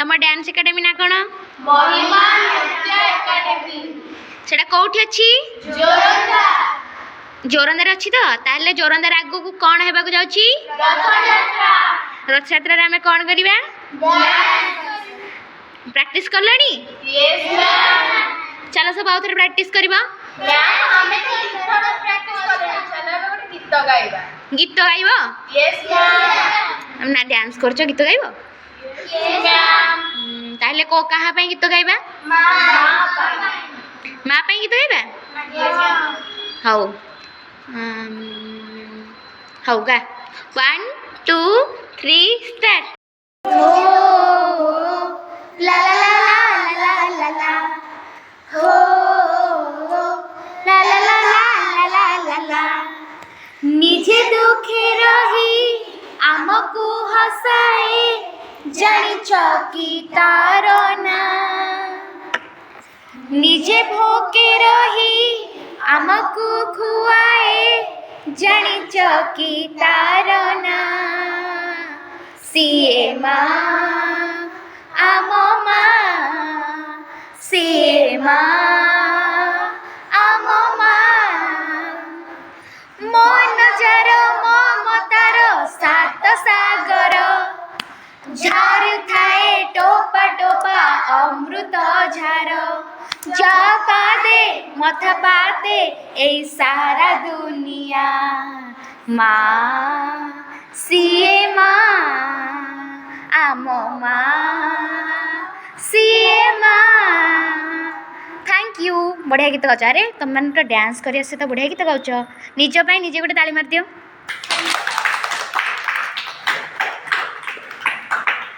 तुम dance academy ना कौन महिमा नृत्य एकेडमी सेटा कौटी अच्छी जोरंदा जोरंदार अच्छी तो ताहले जोरंदार आगु को कौन हेबाकु जाउची रथ यात्रा रे आमे कौन करिबा प्रैक्टिस करलानी यस मैम चलो सब आउ थरे प्रैक्टिस करबा मैम हमें तो थोड़ा प्रैक्टिस करना चलो गोटे गीत गाइबा गीत गाइबो यस मैम ना डांस करछो गीत गाइबो यस मैम ताहले को कहा पई गीत गाइबा माँ पई गीत गाइबा हौ हौ गा 1 2 3 स्टार्ट ला ला ला ला ला ला हो ला ला ला ला ला ला निजे दुखे रही आमको हसाए जानी चौकी तारो ना निजे भोके रही आमको खुआए जानी चौकी तारो ना सीए माँ आमो माँ सीए माँ आमो माँ मन जार ममतार सात सागर झार थाए टोपा टोपा अमृत झार जा पादे मथा पाते ए सारा दुनिया माँ सीए माँ आमो माँ सीए माँ थैंक यू बढ़िया गीत गाउछ अरे तुम मैंने तो डांस करिया से तो बढ़िया गीत गाउछ निज पाई निजे गोटे ताली मार दियो।